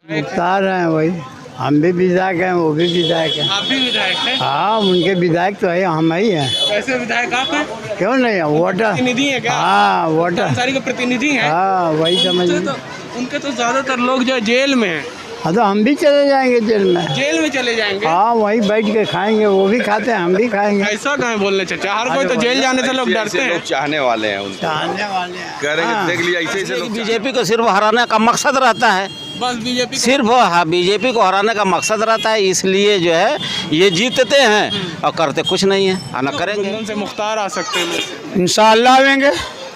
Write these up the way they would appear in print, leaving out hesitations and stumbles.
मुख्तार हैं वही, हम भी विधायक हैं, वो भी विधायक हैं। आप भी विधायक हैं? हाँ, उनके विधायक तो है, हम ही हैं। कैसे विधायक आप हैं? क्यों नहीं है, वोटर प्रतिनिधि है क्या? हाँ, वोटर। अंसारी के प्रतिनिधि हैं? हाँ, वही समझ। उनके तो ज्यादातर लोग जो है जेल में हैं। हाँ, तो हम भी चले जाएंगे जेल में। जेल में चले जाएंगे? हाँ, वहीं बैठ के खाएंगे, वो भी खाते हैं, हम भी खाएंगे। ऐसा कहें बोलने चाचा, हर कोई तो जेल जाने से लोग डरते हैं। लोग चाहने वाले हैं उनको, चाहने वाले हैं। करेंगे। हाँ। देख लिया ऐसे ऐसे लोग बीजेपी को सिर्फ हराने का मकसद रहता है, बस बीजेपी सिर्फ बीजेपी को हराने का मकसद रहता है, इसलिए जो है ये जीतते हैं और करते कुछ नहीं है, आना करेंगे। से मुख्तार आ सकते हैं, इंशाल्लाह आएंगे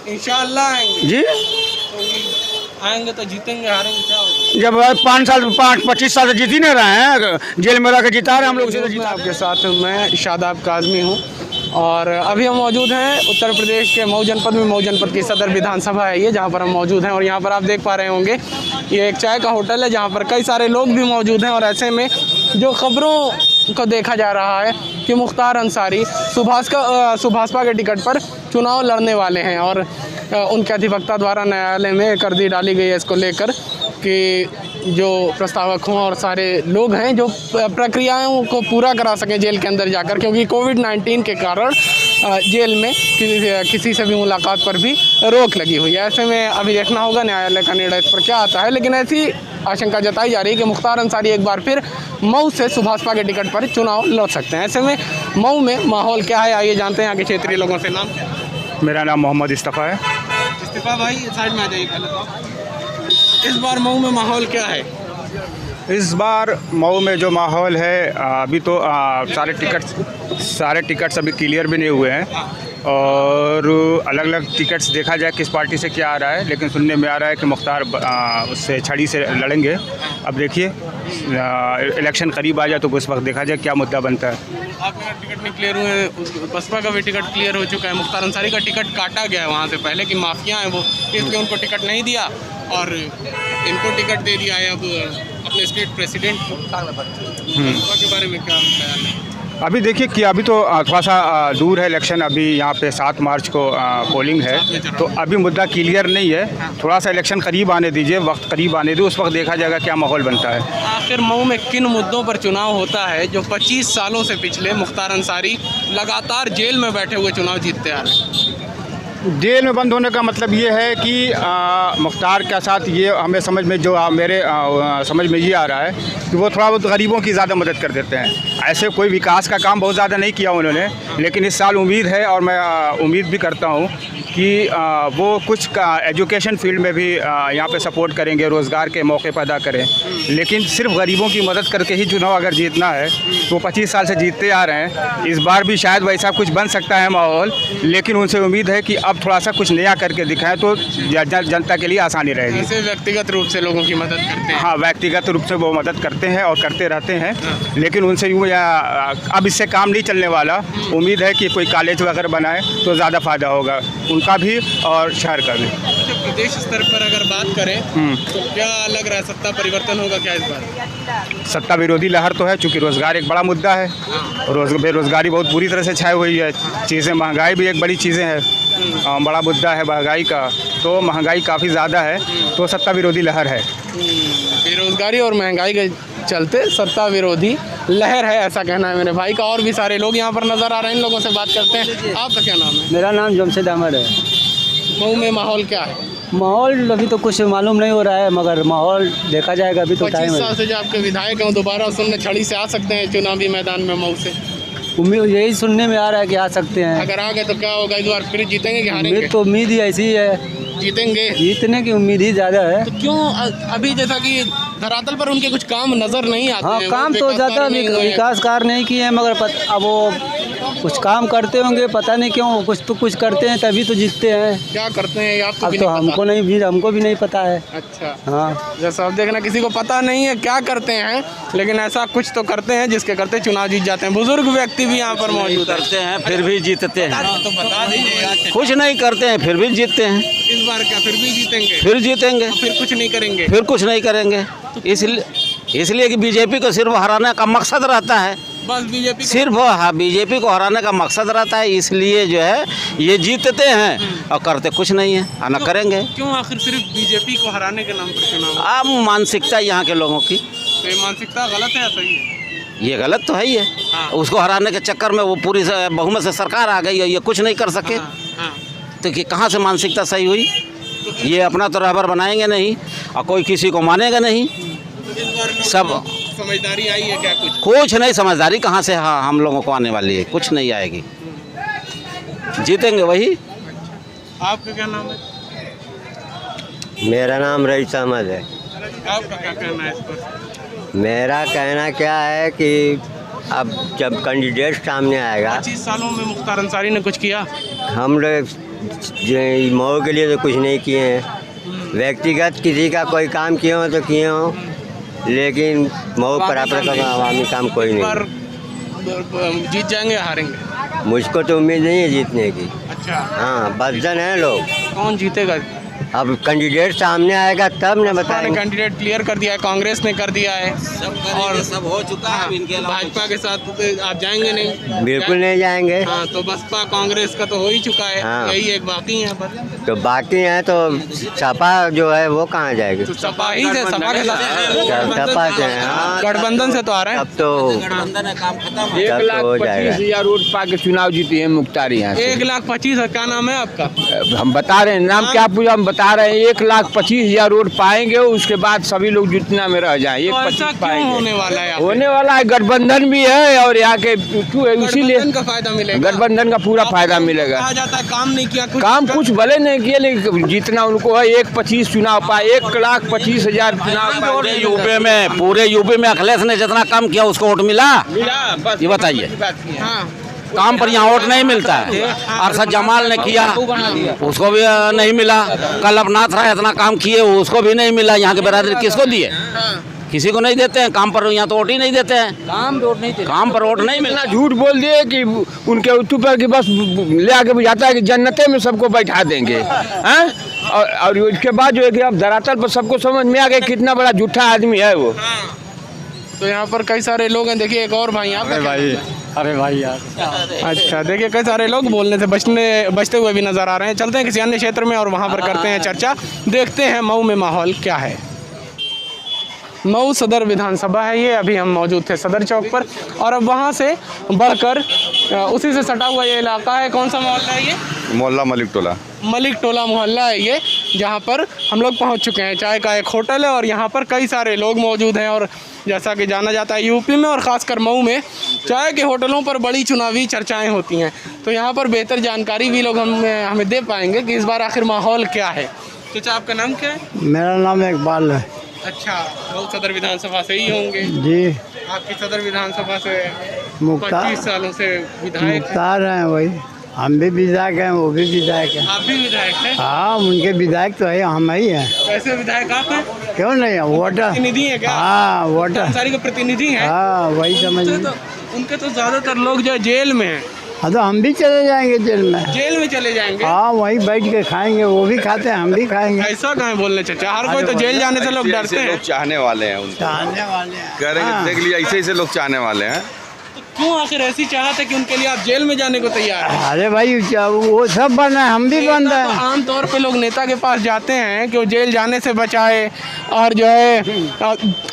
इंशाल्लाह आएंगे। जी। आएंगे तो जीतेंगे, हारेंगे क्या होगा? जब 25 साल से जीत ही नहीं रहे हैं, जेल में रह के जिता रहे हम लोग से। आपके साथ मैं शादाब काज़मी हूँ और अभी हम मौजूद हैं उत्तर प्रदेश के मऊ जनपद में। मऊ जनपद की सदर विधानसभा है ये, जहाँ पर हम मौजूद हैं। और यहाँ पर आप देख पा रहे होंगे ये एक चाय का होटल है, जहाँ पर कई सारे लोग भी मौजूद हैं। और ऐसे में जो खबरों को देखा जा रहा है कि मुख्तार अंसारी सुभाषपा के टिकट पर चुनाव लड़ने वाले हैं और उनके अधिवक्ता द्वारा न्यायालय में एक अर्जी डाली गई है इसको लेकर कि जो प्रस्तावक हों और सारे लोग हैं जो प्रक्रियाओं को पूरा करा सकें जेल के अंदर जाकर, क्योंकि कोविड-19 के कारण जेल में किसी से भी मुलाकात पर भी रोक लगी हुई है। ऐसे में अभी देखना होगा न्यायालय का निर्णय इस पर क्या आता है, लेकिन ऐसी आशंका जताई जा रही है कि मुख्तार अंसारी एक बार फिर मऊ से सुभाषपा के टिकट पर चुनाव लड़ सकते हैं। ऐसे में मऊ में माहौल क्या है, आइए जानते हैं यहाँ के क्षेत्रीय लोगों से। नाम क्या है? मेरा नाम मोहम्मद इस्तफ़ा है। इस्तीफा भाई साइड में आ जाइए पहले तो। इस बार मऊ में माहौल क्या है? इस बार मऊ में जो माहौल है, अभी तो सारे टिकट्स अभी क्लियर भी नहीं हुए हैं और अलग अलग टिकट्स देखा जाए किस पार्टी से क्या आ रहा है, लेकिन सुनने में आ रहा है कि मुख्तार उससे छड़ी से लड़ेंगे। अब देखिए इलेक्शन करीब आ जाए तो उस वक्त देखा जाए क्या मुद्दा बनता है। आपका टिकट नहीं क्लियर हुए, बसपा का भी टिकट क्लियर हो चुका है। मुख्तार अंसारी का टिकट काटा गया है वहाँ से पहले कि माफिया हैं वो, इसलिए उनको टिकट नहीं दिया और इनको टिकट दे दिया है अब अपने स्टेट प्रेसिडेंट को। बसपा के बारे में क्या ख्याल है? अभी देखिए कि अभी तो थोड़ा सा दूर है इलेक्शन, अभी यहाँ पे 7 मार्च को पोलिंग है, तो अभी मुद्दा क्लियर नहीं है। थोड़ा सा इलेक्शन करीब आने दीजिए, वक्त करीब आने दीजिए, उस वक्त देखा जाएगा क्या माहौल बनता है। आखिर मऊ में किन मुद्दों पर चुनाव होता है जो 25 सालों से पिछले मुख्तार अंसारी लगातार जेल में बैठे हुए चुनाव जीतते आ रहे हैं? जेल में बंद होने का मतलब ये है कि मुख्तार के साथ ये हमें समझ में जो मेरे समझ में ये आ रहा है कि वो थोड़ा बहुत गरीबों की ज़्यादा मदद कर देते हैं। ऐसे कोई विकास का काम बहुत ज़्यादा नहीं किया उन्होंने, लेकिन इस साल उम्मीद है और मैं उम्मीद भी करता हूँ कि वो कुछ एजुकेशन फील्ड में भी यहाँ पे सपोर्ट करेंगे, रोज़गार के मौके पैदा करें। लेकिन सिर्फ गरीबों की मदद करके ही चुनाव अगर जीतना है तो 25 साल से जीतते आ रहे हैं। इस बार भी शायद वैसा कुछ बन सकता है माहौल, लेकिन उनसे उम्मीद है कि अब थोड़ा सा कुछ नया करके दिखाएं तो जनता के लिए आसानी रहेगी। ऐसे व्यक्तिगत रूप से लोगों की मदद करते हैं? हाँ, व्यक्तिगत रूप से वो मदद करते हैं और करते रहते हैं, लेकिन उनसे यूँ अब इससे काम नहीं चलने वाला। उम्मीद है कि कोई कॉलेज वगैरह बनाए तो ज़्यादा फ़ायदा होगा उनका भी और शहर का भी। प्रदेश स्तर पर अगर बात करें तो क्या लग रहा है, सत्ता परिवर्तन होगा क्या इस बार? सत्ता विरोधी लहर तो है, चूँकि रोज़गार एक बड़ा मुद्दा है, बेरोज़गारी बहुत बुरी तरह से छाई हुई है, चीज़ें महंगाई भी एक बड़ी चीज़ें हैं, बड़ा मुद्दा है महंगाई का, तो महंगाई काफ़ी ज़्यादा है, तो सत्ता विरोधी लहर है। बेरोज़गारी और महंगाई के चलते सत्ता विरोधी लहर है, ऐसा कहना है मेरे भाई का। और भी सारे लोग यहाँ पर नज़र आ रहे हैं, इन लोगों से बात करते हैं। आपका क्या नाम है? मेरा नाम जमशेद अहमद है। मऊ में माहौल क्या है? माहौल अभी तो कुछ मालूम नहीं हो रहा है, मगर माहौल देखा जाएगा, अभी तो 25 साल से जो आपके विधायक हैं दोबारा सुनने छड़ी से आ सकते हैं चुनावी मैदान में मऊ से? उम्मीद यही सुनने में आ रहा है कि आ सकते हैं। अगर आ गए तो क्या होगा, इस बार फिर जीतेंगे कि हारेंगे? तो उम्मीद ही ऐसी ही है, जीतेंगे। जीतने की उम्मीद ही ज़्यादा है। तो क्यों अभी जैसा कि धरातल पर उनके कुछ काम नज़र नहीं आते? हाँ, हैं, काम तो ज़्यादा विकास कार्य नहीं किए हैं, मगर अब वो कुछ काम करते होंगे, पता नहीं क्यों, कुछ तो कुछ करते हैं तभी तो जीतते हैं। क्या करते हैं आपको अब भी तो नहीं पता? हमको भी नहीं पता है। अच्छा, हाँ, जैसा आप देखना किसी को पता नहीं है क्या करते हैं, लेकिन ऐसा कुछ तो करते हैं जिसके करते चुनाव जीत जाते हैं। बुजुर्ग व्यक्ति भी यहाँ पर मौजूद करते हैं फिर भी जीतते हैं, तो बता दीजिए। कुछ नहीं करते हैं फिर भी जीतते हैं। इस बार क्या फिर भी जीतेंगे? फिर जीतेंगे, फिर कुछ नहीं करेंगे? फिर कुछ नहीं करेंगे, इसलिए कि बीजेपी को सिर्फ हराने का मकसद रहता है, बस बीजेपी सिर्फ हाँ बीजेपी को हराने का मकसद रहता है, इसलिए जो है ये जीतते हैं और करते कुछ नहीं है और न करेंगे। क्यों आखिर सिर्फ बीजेपी को हराने के नाम पर चुनाव? अब मानसिकता यहाँ के लोगों की, तो ये मानसिकता गलत है या सही है? ये गलत तो है ही है। हाँ। उसको हराने के चक्कर में वो पूरी बहुमत से सरकार आ गई है, ये कुछ नहीं कर सके। हाँ। तो कि कहाँ से मानसिकता सही हुई? ये अपना तो रहबर बनाएंगे नहीं और कोई किसी को मानेगा नहीं। तो इस बार सब समझदारी आई है क्या? कुछ नहीं, समझदारी कहाँ से हाँ हम लोगों को आने वाली है, कुछ नहीं आएगी। जीतेंगे वही। आपका क्या नाम है? मेरा नाम रईस अहमद है। आपका क्या कहना है इस पर? मेरा कहना क्या है कि अब जब कैंडिडेट सामने आएगा, 25 सालों में मुख्तार अंसारी ने कुछ किया? हम लोग मऊ के लिए तो कुछ नहीं किए हैं। व्यक्तिगत किसी का कोई काम किए हो तो किए हो, लेकिन मऊ बराबर का आवामी काम कोई इस बार नहीं। जीत जाएंगे या हारेंगे? मुझको तो उम्मीद नहीं है जीतने की। अच्छा, हाँ, बदजन है लोग। कौन जीतेगा? अब कैंडिडेट सामने आएगा तब न भाजपा ने बताएंगे। कैंडिडेट क्लियर कर दिया है, कांग्रेस ने कर दिया है, और सब हो चुका है। इनके अलावा भाजपा के साथ आप जाएंगे नहीं? बिल्कुल नहीं जाएंगे। हाँ, तो बसपा कांग्रेस का तो हो ही चुका है। हाँ। यही एक बाकी है बस। तो बाकी हैं तो सपा जो है वो कहाँ जाएगी? तो सपा ही से, सपा के सपा से साथ गठबंधन से तो आ रहे हैं। तब तो गठबंधन है, काम खत्म है। 1,25,000 वोट पा के चुनाव जीती है मुख्तार यहाँ से। 1,25,000। क्या नाम है आपका? हम बता रहे हैं, नाम क्या पूछा, हम बता रहे हैं 1,25,000 वोट पाएंगे, उसके बाद सभी लोग जितना में रह जाए। तो ऐसा 1,25,000 क्यों पाएंगे। होने वाला है यहाँ पे? होने वाला है, गठबंधन भी है और यहाँ के इसीलिए गठबंधन का फायदा मिलेगा। गठबंधन का पूरा फायदा मिलेगा। कहा जाता है काम नहीं किया, काम कुछ भले नहीं किए, लेकिन जितना उनको है 1,25,000 चुनाव पाए, 1,25,000 चुनाव पाए। पूरे यूपी में अखिलेश ने जितना काम किया उसको वोट मिला? मिला, बस ये बताइए। हाँ, काम पर यहाँ वोट नहीं मिलता है। अरशद जमाल ने किया, उसको भी नहीं मिला। कल अपनाथ राय इतना काम किए, उसको भी नहीं मिला। यहाँ के बरादरी किसको दिए? किसी को नहीं देते हैं। काम पर यहाँ तो वोट ही नहीं देते हैं। काम पर वोट नहीं मिलना। झूठ बोल दिए कि उनके ऊपर की बस ले आके बुझाता है कि जन्नते में सबको बैठा देंगे, हैं? और उसके बाद जो है कि अब धरातल पर सबको समझ में आ गया कितना बड़ा झूठा आदमी है वो। तो यहाँ पर कई सारे लोग हैं। देखिए एक और भाई, अरे भाई यार, अच्छा, देखिए कई सारे लोग बोलने से बचते हुए भी नजर आ रहे हैं। चलते हैं किसी अन्य क्षेत्र में और वहाँ पर करते हैं चर्चा। देखते हैं मऊ में माहौल क्या है। मऊ सदर विधानसभा है ये। अभी हम मौजूद थे सदर चौक पर, और अब वहाँ से बढ़कर उसी से सटा हुआ ये इलाका है। कौन सा मोहल्ला है ये? मोहल्ला मलिक टोला। मलिक टोला मोहल्ला है ये, जहाँ पर हम लोग पहुँच चुके हैं। चाय का एक होटल है और यहाँ पर कई सारे लोग मौजूद हैं। और जैसा कि जाना जाता है यूपी में और ख़ासकर मऊ में चाय के होटलों पर बड़ी चुनावी चर्चाएं होती हैं। तो यहाँ पर बेहतर जानकारी भी लोग हमें दे पाएंगे कि इस बार आखिर माहौल क्या है। तो आपका नाम क्या है? मेरा नाम इकबाल है अच्छा, मऊ सदर विधानसभा से ही होंगे जी। आपकी सदर विधानसभा से मुख्तार 25 सालों से विधायक हैं। मुख्तार हैं वही, हम भी विधायक हैं, वो भी विधायक हैं। आप भी विधायक हैं? हाँ, उनके विधायक तो है, हम ही हैं। वैसे विधायक आप हैं? क्यों नहीं है, वोटर प्रतिनिधि है क्या? हाँ, वोटर। अंसारी के प्रतिनिधि हैं? हाँ, वही समझिए। उनके तो ज़्यादातर लोग जो है जेल में हैं। हाँ, तो हम भी चले जाएंगे जेल में। जेल में चले जाएंगे? हाँ, वहीं बैठ के खाएंगे, वो भी खाते हैं, हम भी खाएंगे। ऐसा कहाँ बोलने चाचा, हर कोई तो जेल जाने से लोग डरते ऐसे हैं। लोग चाहने वाले हैं उनको, चाहने वाले हैं। कह रहे हैं देख लीजिए ऐसे लोग चाहने वाले हैं। तो क्यों आखिर ऐसी चाहत है कि उनके लिए आप जेल में जाने को तैयार हैं? अरे भाई, वो सब बन है, हम भी बन रहे तो हैं। आमतौर पे लोग नेता के पास जाते हैं कि वो जेल जाने से बचाए और जो है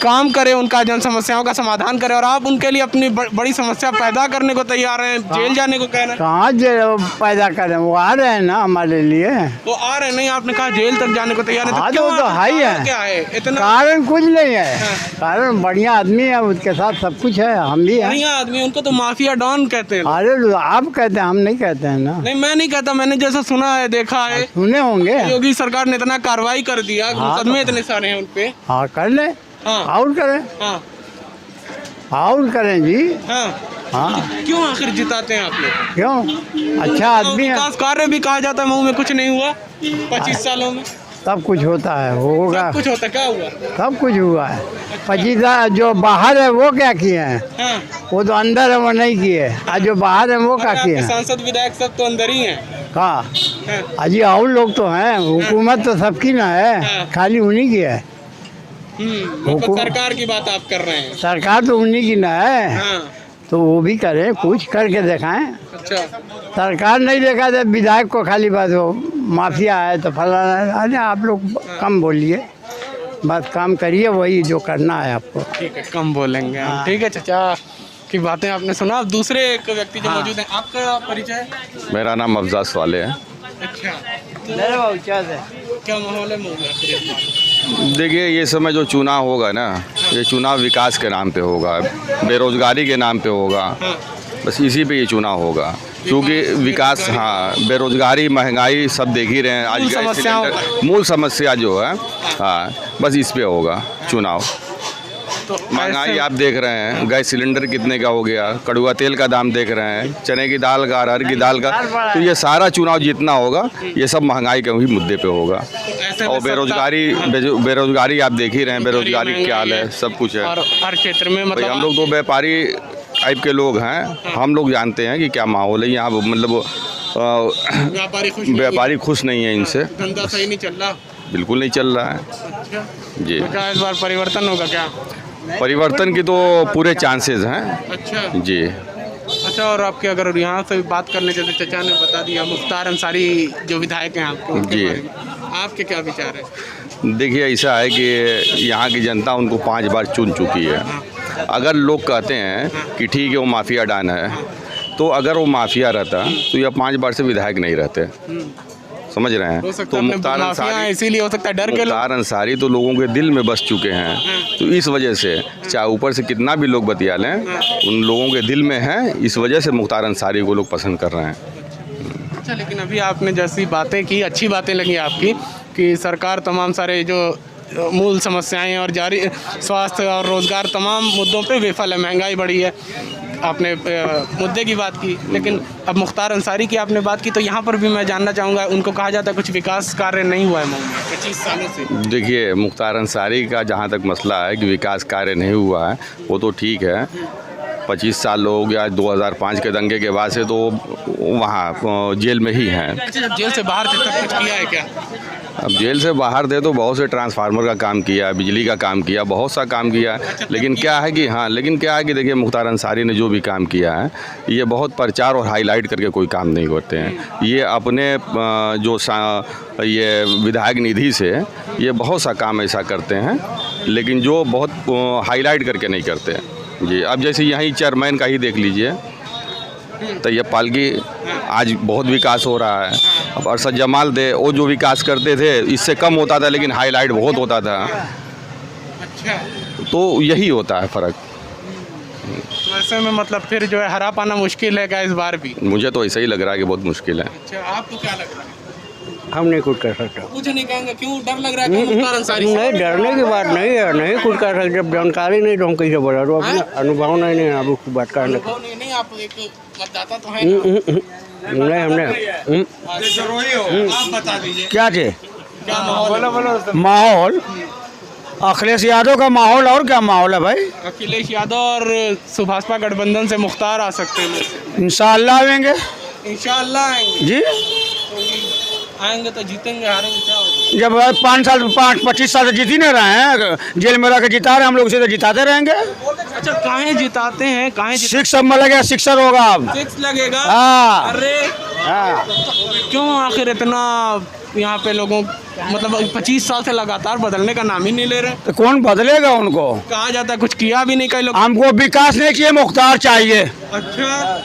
काम करे, उनका जन समस्याओं का समाधान करे, और आप उनके लिए अपनी बड़ी समस्या पैदा करने को तैयार हैं, जेल जाने को कह रहे हैं। कहाँ जेल पैदा करें, वो आ रहे हैं ना हमारे लिए। वो आ रहे नहीं, आपने कहा जेल तक जाने को तैयार है। हाँ, क्यों तो आखिर है ही कारण है। क्या है इतना? कारण कुछ नहीं है, कारण बढ़िया आदमी है, उसके साथ सब कुछ है, हम भी हैं। बढ़िया आदमी, उनको तो माफिया डॉन कहते हैं। अरे आप कहते हैं, हम नहीं कहते हैं ना। नहीं, मैं नहीं कहता, मैंने जैसा सुना है, देखा है। सुने होंगे। योगी सरकार ने इतना कार्रवाई कर दिया, मुकदमे इतने सारे हैं उनपे। हाँ, कर ले। हाँ। और करें। हाँ और करें जी। हाँ। हाँ, क्यों आखिर जिताते हैं आप लोग? क्यों, अच्छा आदमी है। विकास कार्य भी कहा जाता है मऊ में कुछ नहीं हुआ 25 सालों में। सब कुछ होता है, होगा। सब कुछ होता, क्या हुआ? सब कुछ हुआ है। 25 जो बाहर है वो क्या किए हैं? हाँ। वो तो अंदर है, वो नहीं किए। आज जो बाहर है वो क्या अरे किए आपके हैं? सांसद विधायक सब तो अंदर ही हैं। कहाँ? हाँ। अजी और लोग तो हैं, हुकूमत तो सबकी ना है, हाँ। खाली उन्हीं की है। मतलब सरकार की बात आप कर रहे हैं। सरकार तो उन्हीं की ना है। हाँ। तो वो भी करें, कुछ करके दिखाएं। अच्छा, सरकार नहीं देखा जब विधायक को खाली बात हो माफिया है तो फलाना। अरे आप लोग कम बोलिए, बस काम करिए, वही जो करना है आपको। ठीक है, कम बोलेंगे हम। ठीक है चाचा की बातें आपने सुना। अब दूसरे एक व्यक्ति जो मौजूद हैं, आपका परिचय? मेरा नाम अफजाज वाले है। अच्छा, क्या माहौल है देखिए, ये समय जो चुनाव होगा ना, ये चुनाव विकास के नाम पे होगा, बेरोजगारी के नाम पे होगा, बस इसी पे ये चुनाव होगा। क्योंकि विकास, हाँ, बेरोजगारी, महंगाई सब देख ही रहे हैं आज। मूल समस्या जो है, हाँ, बस इस पे होगा चुनाव। तो महंगाई आप देख रहे हैं, गैस सिलेंडर कितने का हो गया, कड़ुआ तेल का दाम देख रहे हैं, चने की दाल का, अरहर की दाल का, तो ये सारा चुनाव जितना होगा ये सब महंगाई के ही मुद्दे पे होगा। और बेरोजगारी आप देख ही रहे हैं, बेरोजगारी क्या हाल है, सब कुछ है। और हर क्षेत्र में मतलब हम लोग तो व्यापारी टाइप के लोग हैं, हम लोग जानते हैं कि क्या माहौल है यहाँ। मतलब व्यापारी खुश नहीं है इनसे, धंधा सही नहीं चल रहा, बिल्कुल नहीं चल रहा है। अच्छा, जी, तो क्या इस बार परिवर्तन होगा क्या? परिवर्तन की तो पूरे चांसेस हैं। अच्छा जी। अच्छा, और आपके अगर यहाँ से बात कर लें, जैसे चचा ने बता दिया मुख्तार अंसारी जो विधायक हैं आपके, उनके जी। बारे में आपके क्या विचार है? देखिए, ऐसा है कि यहाँ की जनता उनको 5 बार चुन चुकी है। अगर लोग कहते हैं कि ठीक है वो माफिया डान है, तो अगर वो माफिया रहता तो ये 5 बार से विधायक नहीं रहते। समझ रहे हैं? तो मुख्तार अंसारी, इसीलिए हो सकता है डर के लोग। मुख्तार अंसारी तो लोगों के दिल में बस चुके हैं, तो इस वजह से चाहे ऊपर से कितना भी लोग बतिया लें, उन लोगों के दिल में है, इस वजह से मुख्तार अंसारी को लोग पसंद कर रहे हैं। अच्छा, लेकिन अभी आपने जैसी बातें की, अच्छी बातें लगी आपकी कि सरकार तमाम सारे जो मूल समस्याएं और जारी स्वास्थ्य और रोज़गार तमाम मुद्दों पे विफल है, महंगाई बढ़ी है, आपने मुद्दे की बात की। लेकिन अब मुख्तार अंसारी की आपने बात की, तो यहाँ पर भी मैं जानना चाहूँगा, उनको कहा जाता है कुछ विकास कार्य नहीं हुआ है मऊ में 25 सालों से। देखिए, मुख्तार अंसारी का जहाँ तक मसला है कि विकास कार्य नहीं हुआ है, वो तो ठीक है। 25 साल हो गया, 2005 के दंगे के बाद से तो वहाँ जेल में ही हैं। अच्छा, जेल से बाहर थे तब कुछ किया है क्या? अब जेल से बाहर थे तो बहुत से ट्रांसफार्मर का काम किया, बिजली का काम किया, बहुत सा काम किया। लेकिन क्या है कि देखिए, मुख्तार अंसारी ने जो भी काम किया है, ये बहुत प्रचार और हाईलाइट करके कोई काम नहीं करते हैं। ये अपने ये विधायक निधि से ये बहुत सा काम ऐसा करते हैं, लेकिन जो बहुत हाईलाइट करके नहीं करते जी। अब जैसे यहीं चेयरमैन का ही देख लीजिए, तैयब पालकी, आज बहुत विकास हो रहा है। अब अरशद जमाल थे, वो जो विकास करते थे इससे कम होता था, लेकिन हाईलाइट बहुत होता था। अच्छा, तो यही होता है फ़र्क। तो ऐसे में मतलब फिर जो है हरा पाना मुश्किल है क्या इस बार भी? मुझे तो ऐसा ही लग रहा है कि बहुत मुश्किल है। अच्छा, आपको क्या लग रहा है? हम नहीं कुछ कर सकते। कुछ नहीं कहेंगे, क्यों डर लग रहा है? मुख्तार अंसारी से? नहीं, डरने की बात नहीं है, नहीं कुछ कर सकते। जब जानकारी नहीं तो हम कैसे बोला, तो अपना अनुभव नहीं अब उसकी बात करने। अनुभव नहीं, आप एक मतदाता तो हैं ना? नहीं, हमने आप बता दीजिए क्या थे क्या माहौल? माहौल अखिलेश यादव का माहौल। और क्या माहौल है भाई? अखिलेश यादव और सुभाषपा गठबंधन से मुख्तार आ सकते हैं। इंशाअल्लाह आएंगे, इंशाअल्लाह आएंगे जी। आएंगे तो जीतेंगे, हारेंगे क्या होगा? जब 25 साल से जीत ही नहीं रहे हैं, जेल में रह के जिता रहे हम लोग, उसे तो जिताते रहेंगे। अच्छा, काहे जिताते हैं? काहे सिक्स सब में लगेगा, सिक्सर होगा अब। 6 लगेगा? हाँ। अरे हाँ, क्यों आखिर इतना यहाँ पे लोगों, मतलब 25 साल से लगातार बदलने का नाम ही नहीं ले रहे? तो कौन बदलेगा उनको? कहा जाता है कुछ किया भी नहीं कई लोग। हमको विकास नहीं किए, मुख्तार चाहिए। अच्छा,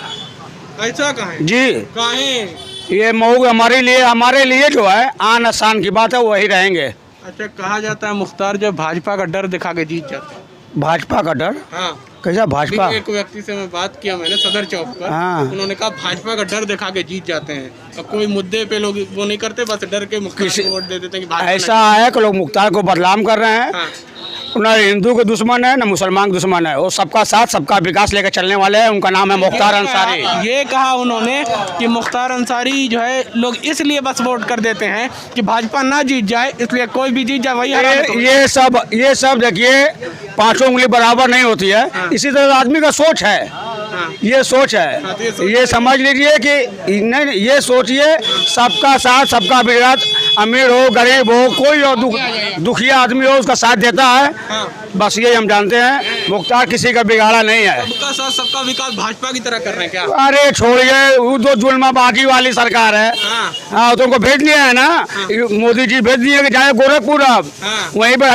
ऐसा कहें जी। कहें ये मऊ हमारे लिए जो है आन आसान की बात है, वही रहेंगे। अच्छा, कहा जाता है मुख्तार जो भाजपा का डर दिखा के जीत जाते हैं। भाजपा का डर? हाँ, कैसा भाजपा? एक व्यक्ति से मैं बात किया मैंने सदर चौक पर। हाँ। उन्होंने कहा भाजपा का डर दिखा के जीत जाते हैं। अब कोई मुद्दे पे लोग वो नहीं करते, बस डर के मुख्तार को वोट दे देते हैं कि भाजपा ऐसा है कि लोग मुख्तार को बदनाम कर रहे हैं। हाँ। न हिंदू के दुश्मन है, न मुसलमान के दुश्मन है, वो सबका साथ सबका विकास लेकर चलने वाले हैं। उनका नाम है मुख्तार अंसारी। ये कहा उन्होंने कि मुख्तार अंसारी जो है लोग इसलिए बस वोट कर देते हैं कि भाजपा ना जीत जाए, इसलिए कोई भी जीत जाए वही हरा देते हैं। ये सब देखिए, 5 उंगली बराबर नहीं होती है। इसी तरह आदमी का सोच है, ये सोच है। ये समझ लीजिए कि नहीं, ये सोचिए सबका साथ सबका विकास, अमीर हो गरीब हो, कोई और दुखिया आदमी हो, उसका साथ देता है। बस ये हम जानते हैं। मुख्तार किसी का बिगाड़ा नहीं है। सबका साथ सबका विकास भाजपा की तरह कर रहे हैं क्या? अरे छोड़िए, वो जो जुल्माबाजी वाली सरकार है, हाँ तो उनको भेज दिया है ना, मोदी जी भेज दिए कि जाए गोरखपुर, अब वहीं पर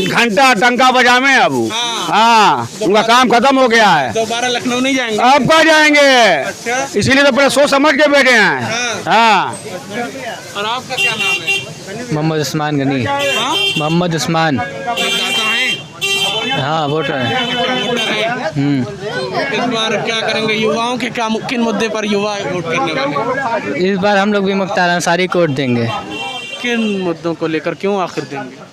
घंटा टंका बजावे अब। हाँ, उनका काम खत्म हो गया है। दोबारा लखनऊ नहीं जाएंगे? अब कहाँ जाएंगे? अच्छा। इसीलिए तो पूरे सोच समझ के बैठे हैं। हाँ। और आपका क्या नाम है? मोहम्मद उस्मान गनी। मोहम्मद उस्मान। मतदाता हैं? हाँ, वोटर है। वोटर हैं। तो इस बार क्या करेंगे? युवाओं के क्या किन मुद्दे पर युवा वोट करने वाले? इस बार हम लोग भी मुख्तार अंसारी को वोट देंगे। किन मुद्दों को लेकर, क्यों आखिर देंगे?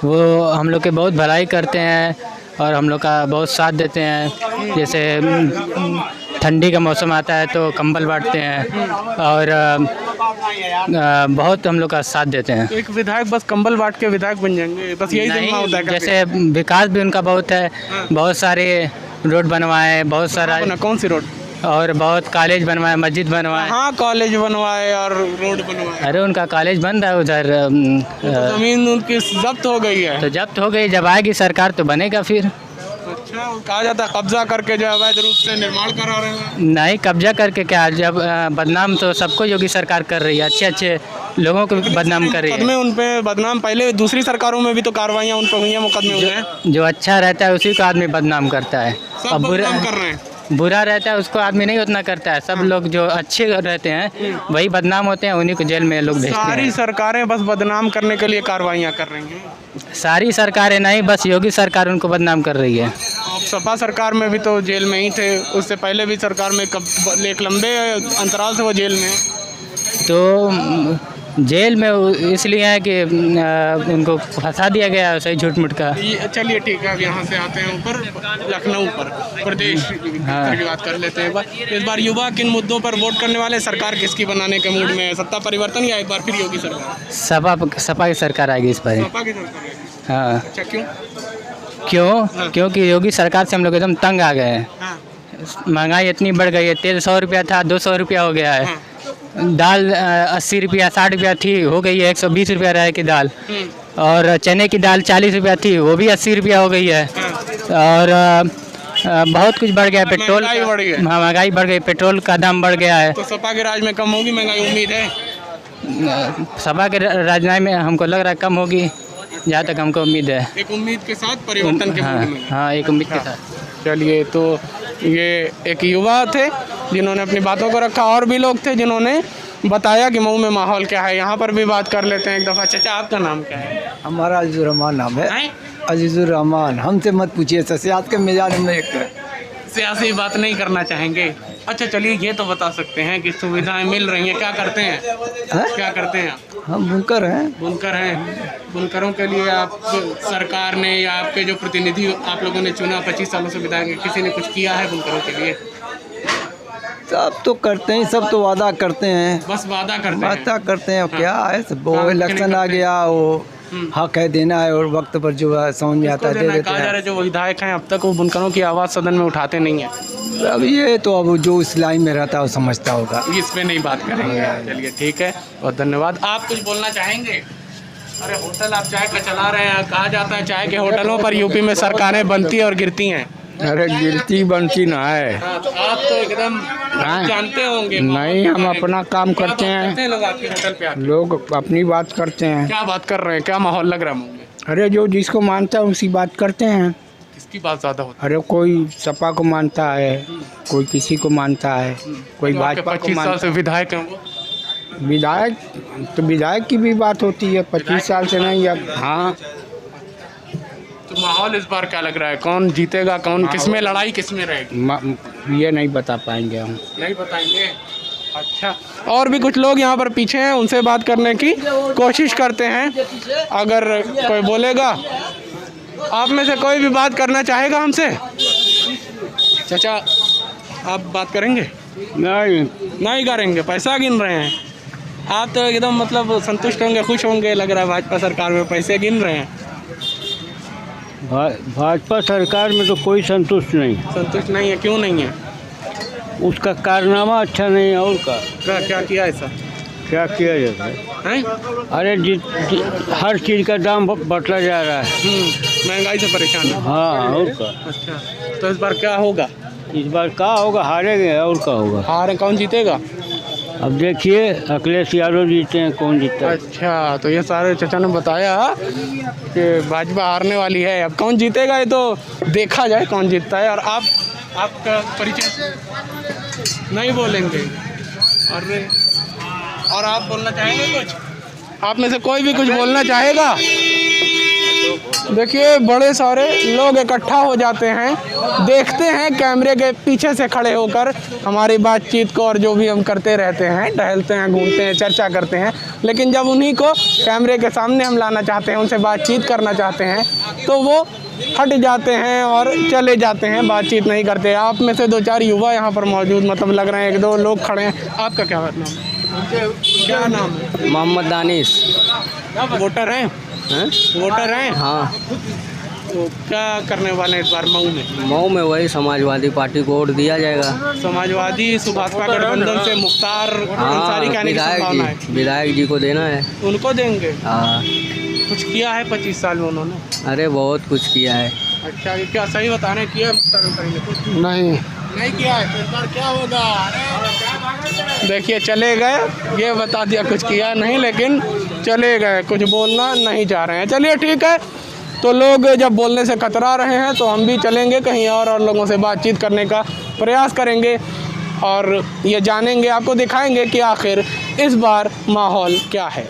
वो हम लोग के बहुत भलाई करते हैं और हम लोग का बहुत साथ देते हैं। जैसे ठंडी का मौसम आता है तो कंबल बांटते हैं और बहुत हम लोग का साथ देते हैं। तो एक विधायक बस कंबल बांट के विधायक बन जाएंगे, बस यही जिम्मा होता है? जैसे विकास भी उनका बहुत है, बहुत सारे रोड बनवाए, बहुत सारा। कौन सी रोड? और बहुत कॉलेज बनवाए, मस्जिद बनवाए। हाँ, कॉलेज बनवाए और रोड बनवाए। अरे उनका कॉलेज बन रहा है उधर। जमीन उनकी जब्त हो गई है। तो जब्त हो गई, जब आएगी सरकार तो बनेगा फिर। अच्छा, कहा जाता है कब्जा करके जो अवैध रूप से निर्माण करा रहे हैं। नहीं, कब्जा करके क्या, जब बदनाम तो सबको योगी सरकार कर रही है, अच्छे अच्छे लोगों को बदनाम कर रही है। मुकदमे उन पे बदनाम, पहले दूसरी सरकारों में भी तो कार्रवाइयाँ उन पर हुई हैं, मुकदमे हुए हैं। जो अच्छा रहता है उसी को आदमी बदनाम करता है, सब बदनाम कर रहे हैं। बुरा रहता है उसको आदमी नहीं उतना करता है। सब लोग जो अच्छे रहते हैं वही बदनाम होते हैं, उन्हीं को जेल में लोग भेजते हैं। सारी सरकारें बस बदनाम करने के लिए कार्रवाइयाँ कर रही हैं। सारी सरकारें नहीं, बस योगी सरकार उनको बदनाम कर रही है। अब सपा सरकार में भी तो जेल में ही थे, उससे पहले भी सरकार में एक लंबे अंतराल से वो जेल में। तो जेल में इसलिए है कि उनको फंसा दिया गया सही झूठ मूठ का। चलिए ठीक है, अब यहाँ से आते हैं ऊपर लखनऊ पर, प्रदेश की बात कर लेते हैं। इस बार युवा किन मुद्दों पर वोट करने वाले? सरकार किसकी बनाने के मूड में है? सत्ता परिवर्तन या एक बार फिर योगी सरकार? सपा की सरकार आएगी इस बार। सपा की सरकार आएगी। हाँ। अच्छा, क्यों? क्योंकि योगी सरकार से हम लोग एकदम तंग आ गए हैं। महंगाई इतनी बढ़ गई है, तेल 100 रुपया था 200 रुपया हो गया है। दाल 80 रुपया 60 रुपया थी, हो गई है 120 रुपया रहे की दाल। और चने की दाल 40 रुपया थी, वो भी 80 रुपया हो गई है। और बहुत कुछ बढ़ गया, पेट्रोल महंगाई बढ़ गई, पेट्रोल का दाम बढ़ गया है। तो सपा के राज में कम होगी महंगाई, उम्मीद है? सपा के राजनीति में हमको लग रहा है कम होगी, जहाँ तक हमको उम्मीद है। एक उम्मीद के साथ परिवर्तन के मूड में। हाँ, एक उम्मीद के साथ। चलिए, तो ये एक युवा थे जिन्होंने अपनी बातों को रखा, और भी लोग थे जिन्होंने बताया कि मऊ में माहौल क्या है। यहाँ पर भी बात कर लेते हैं एक दफ़ा। चाचा, आपका नाम क्या है? हमारा अजीज़ुर रहमान नाम है। अजीज़ुर रहमान। हमसे मत पूछिए, सियासत के मिजाज में एक सियासी बात नहीं करना चाहेंगे। अच्छा चलिए, ये तो बता सकते हैं कि सुविधाएं मिल रही हैं, क्या करते हैं? क्या करते हैं? हम बुनकर हैं। बुनकर हैं। बुनकरों के लिए आप सरकार ने या आपके जो प्रतिनिधि आप लोगों ने चुना 25 सालों से विधायक, किसी ने कुछ किया है बुनकरों के लिए? सब तो करते हैं, सब तो वादा करते हैं, बस वादा करते हैं। वादा करते हैं। क्या है, वो इलेक्शन आ गया, वो हक है देना है, और वक्त पर जो है समझ में आता है दे देते कहा जा रहा है जो विधायक हैं अब तक वो बुनकरों की आवाज़ सदन में उठाते नहीं हैं। अब ये तो अब जो इस लाइन में रहता है वो समझता होगा, इस पे नहीं बात करेंगे। चलिए ठीक है, बहुत धन्यवाद। आप कुछ बोलना चाहेंगे? अरे होटल आप चाय का चला रहे हैं, कहा जाता है चाय के होटलों पर यूपी में सरकारें बनती और गिरती हैं। अरे गिरती बनती ना है। आप तो एकदम जानते होंगे। नहीं, हम अपना काम करते हैं। लोग आपके होटल पे आते हैं, लोग अपनी बात करते हैं। क्या बात कर रहे हैं? क्या माहौल लग रहा है मुंह में? अरे जो जिसको मानता है उसी बात करते हैं। किसकी बात ज़्यादा होती अरे कोई सपा को मानता है, कोई किसी को मानता है, कोई भाजपा को 25 साल मानता से विधायक हैं वो। है। विधायक तो विधायक की भी बात होती है, 25 साल से नहीं। अब हाँ, तो माहौल इस बार क्या लग रहा है? कौन जीतेगा? कौन किसमें लड़ाई किसमें रहेगी? ये नहीं बता पाएंगे हम। नहीं बताएंगे। अच्छा, और भी कुछ लोग यहाँ पर पीछे हैं, उनसे बात करने की कोशिश करते हैं। अगर कोई बोलेगा, आप में से कोई भी बात करना चाहेगा हमसे? चाचा, आप बात करेंगे? नहीं करेंगे। पैसा गिन रहे हैं आप तो एकदम, मतलब संतुष्ट होंगे, खुश होंगे, लग रहा है भाजपा सरकार में पैसे गिन रहे हैं। भाजपा सरकार में तो कोई संतुष्ट नहीं। संतुष्ट नहीं है? क्यों नहीं है? उसका कारनामा अच्छा नहीं है। और क्या किया ऐसा? क्या किया जाता है? हैं? अरे हर चीज़ का दाम बढ़ता जा रहा है। महंगाई से परेशान है। हाँ और का अच्छा, तो इस बार क्या होगा? इस बार का होगा, हारेंगे और का होगा। हार कौन जीतेगा? अब देखिए अखिलेश यादव जीते हैं, कौन जीतता है। अच्छा, तो ये सारे चाचा ने बताया कि भाजपा हारने वाली है। अब कौन जीतेगा ये तो देखा जाए कौन जीतता है। और आपका परिचय नहीं बोलेंगे? और आप बोलना चाहेंगे कुछ? आप में से कोई भी कुछ बोलना चाहेगा? देखिए बड़े सारे लोग इकट्ठा हो जाते हैं, देखते हैं कैमरे के पीछे से खड़े होकर हमारी बातचीत को, और जो भी हम करते रहते हैं, टहलते हैं, घूमते हैं, चर्चा करते हैं। लेकिन जब उन्हीं को कैमरे के सामने हम लाना चाहते हैं, उनसे बातचीत करना चाहते हैं, तो वो हट जाते हैं और चले जाते हैं, बातचीत नहीं करते। आप में से 2-4 युवा यहाँ पर मौजूद मतलब लग रहे हैं, 1-2 लोग खड़े हैं। आपका क्या नाम है? क्या नाम है? मोहम्मद दानिश। वोटर हैं? वोटर हैं? हाँ, तो क्या करने वाले हैं इस बार मऊ में? मऊ में वही समाजवादी पार्टी को वोट दिया जाएगा। समाजवादी सुभाषपा गठबंधन से मुख्तार अंसारी के आने की संभावना है। विधायक जी को देना है। उनको देंगे? हाँ, कुछ किया है 25 साल में उन्होंने? अरे बहुत कुछ किया है। अच्छा, ये क्या सही बता रहे हैं? किया है मुख्तार अंसारी ने कुछ? नहीं किया है। तो इस बार क्या होगा? देखिए चले गए, ये बता दिया कुछ किया नहीं, लेकिन चले गए, कुछ बोलना नहीं चाह रहे हैं। चलिए ठीक है, तो लोग जब बोलने से कतरा रहे हैं तो हम भी चलेंगे कहीं और लोगों से बातचीत करने का प्रयास करेंगे और ये जानेंगे, आपको दिखाएंगे कि आखिर इस बार माहौल क्या है।